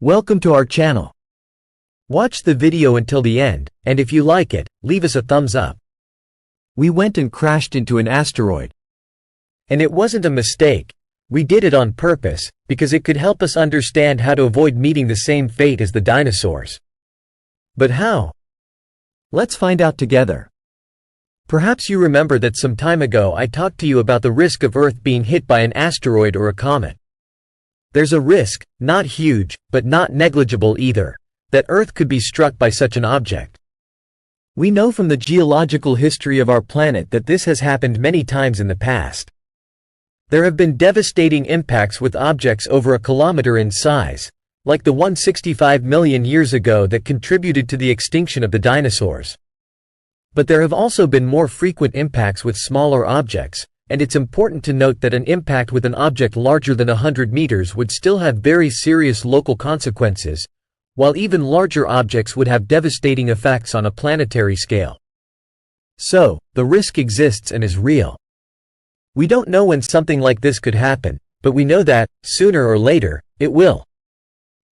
Welcome to our channel. Watch the video until the end, and if you like it, leave us a thumbs up. We went and crashed into an asteroid. And it wasn't a mistake. We did it on purpose, because it could help us understand how to avoid meeting the same fate as the dinosaurs. But how? Let's find out together. Perhaps you remember that some time ago I talked to you about the risk of Earth being hit by an asteroid or a comet. There's a risk, not huge, but not negligible either, that Earth could be struck by such an object. We know from the geological history of our planet that this has happened many times in the past. There have been devastating impacts with objects over a kilometer in size, like the one 65 million years ago that contributed to the extinction of the dinosaurs. But there have also been more frequent impacts with smaller objects, and it's important to note that an impact with an object larger than 100 meters would still have very serious local consequences, while even larger objects would have devastating effects on a planetary scale. So, the risk exists and is real. We don't know when something like this could happen, but we know that, sooner or later, it will.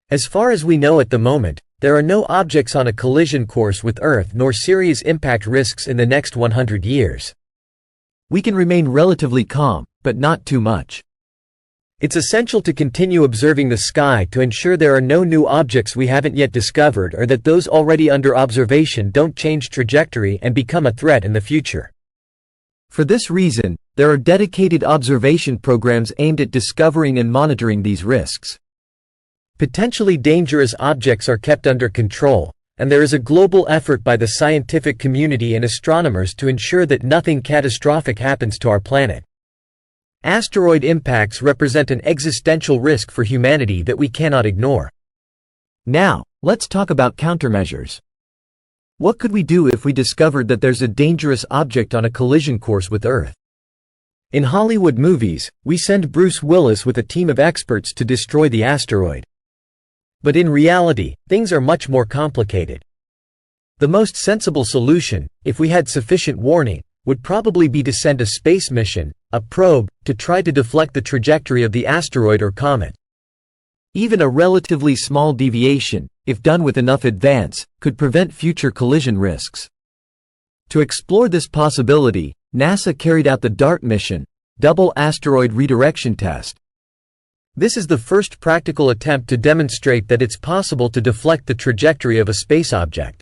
As far as we know at the moment, there are no objects on a collision course with Earth nor serious impact risks in the next 100 years. We can remain relatively calm, but not too much. It's essential to continue observing the sky to ensure there are no new objects we haven't yet discovered or that those already under observation don't change trajectory and become a threat in the future. For this reason, there are dedicated observation programs aimed at discovering and monitoring these risks. Potentially dangerous objects are kept under control, and there is a global effort by the scientific community and astronomers to ensure that nothing catastrophic happens to our planet. Asteroid impacts represent an existential risk for humanity that we cannot ignore. Now, let's talk about countermeasures. What could we do if we discovered that there's a dangerous object on a collision course with Earth? In Hollywood movies, we send Bruce Willis with a team of experts to destroy the asteroid. But in reality, things are much more complicated. The most sensible solution, if we had sufficient warning, would probably be to send a space mission, a probe, to try to deflect the trajectory of the asteroid or comet. Even a relatively small deviation, if done with enough advance, could prevent future collision risks. To explore this possibility, NASA carried out the DART mission, Double Asteroid Redirection Test. This is the first practical attempt to demonstrate that it's possible to deflect the trajectory of a space object.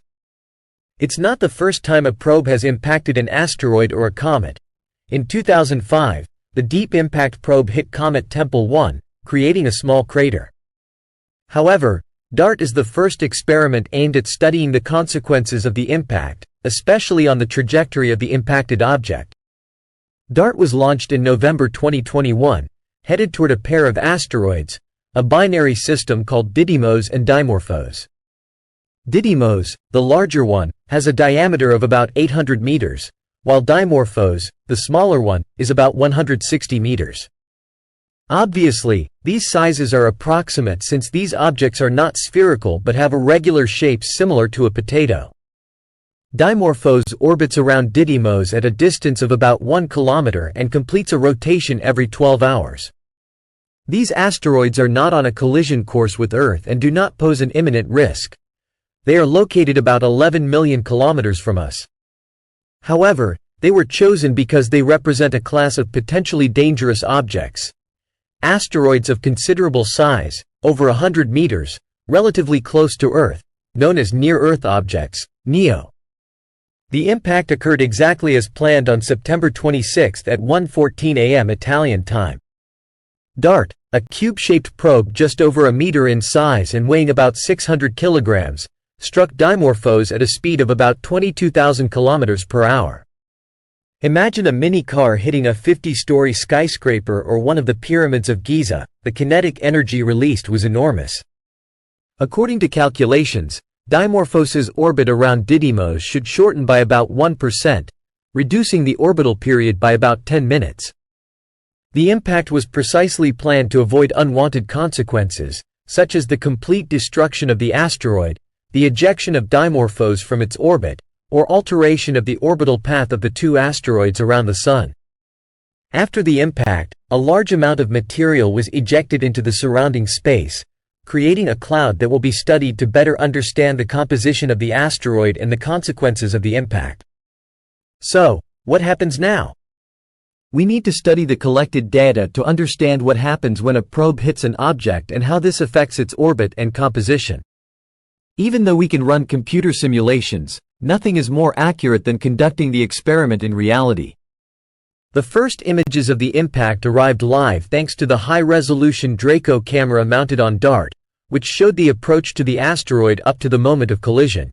It's not the first time a probe has impacted an asteroid or a comet. In 2005, the Deep Impact probe hit Comet Tempel 1, creating a small crater. However, DART is the first experiment aimed at studying the consequences of the impact, especially on the trajectory of the impacted object. DART was launched in November 2021, headed toward a pair of asteroids, a binary system called Didymos and Dimorphos. Didymos, the larger one, has a diameter of about 800 meters, while Dimorphos, the smaller one, is about 160 meters. Obviously, these sizes are approximate since these objects are not spherical but have irregular shapes similar to a potato. Dimorphos orbits around Didymos at a distance of about 1 kilometer and completes a rotation every 12 hours. These asteroids are not on a collision course with Earth and do not pose an imminent risk. They are located about 11 million kilometers from us. However, they were chosen because they represent a class of potentially dangerous objects. Asteroids of considerable size, over 100 meters, relatively close to Earth, known as near-Earth objects, NEO. The impact occurred exactly as planned on September 26 at 1:14 a.m. Italian time. DART, a cube-shaped probe just over a meter in size and weighing about 600 kilograms, struck Dimorphos at a speed of about 22,000 kilometers per hour. Imagine a mini car hitting a 50-story skyscraper or one of the pyramids of Giza. The kinetic energy released was enormous. According to calculations, Dimorphos's orbit around Didymos should shorten by about 1%, reducing the orbital period by about 10 minutes. The impact was precisely planned to avoid unwanted consequences, such as the complete destruction of the asteroid, the ejection of Dimorphos from its orbit, or alteration of the orbital path of the two asteroids around the Sun. After the impact, a large amount of material was ejected into the surrounding space, creating a cloud that will be studied to better understand the composition of the asteroid and the consequences of the impact. So, what happens now? We need to study the collected data to understand what happens when a probe hits an object and how this affects its orbit and composition. Even though we can run computer simulations, nothing is more accurate than conducting the experiment in reality. The first images of the impact arrived live thanks to the high-resolution Draco camera mounted on DART, which showed the approach to the asteroid up to the moment of collision.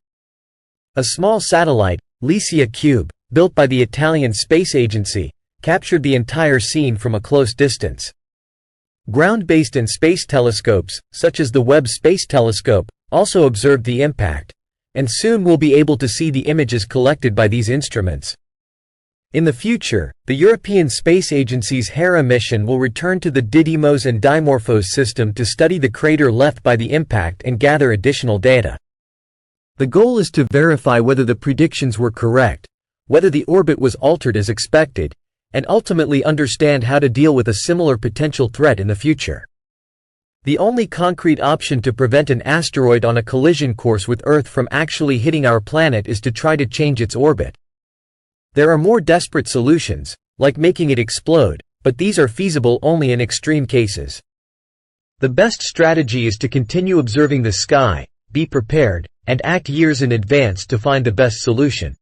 A small satellite, Lycia Cube, built by the Italian Space Agency, captured the entire scene from a close distance. Ground-based and space telescopes, such as the Webb Space Telescope, also observed the impact, and soon we'll be able to see the images collected by these instruments. In the future, the European Space Agency's Hera mission will return to the Didymos and Dimorphos system to study the crater left by the impact and gather additional data. The goal is to verify whether the predictions were correct, whether the orbit was altered as expected, and ultimately understand how to deal with a similar potential threat in the future. The only concrete option to prevent an asteroid on a collision course with Earth from actually hitting our planet is to try to change its orbit. There are more desperate solutions, like making it explode, but these are feasible only in extreme cases. The best strategy is to continue observing the sky, be prepared, and act years in advance to find the best solution.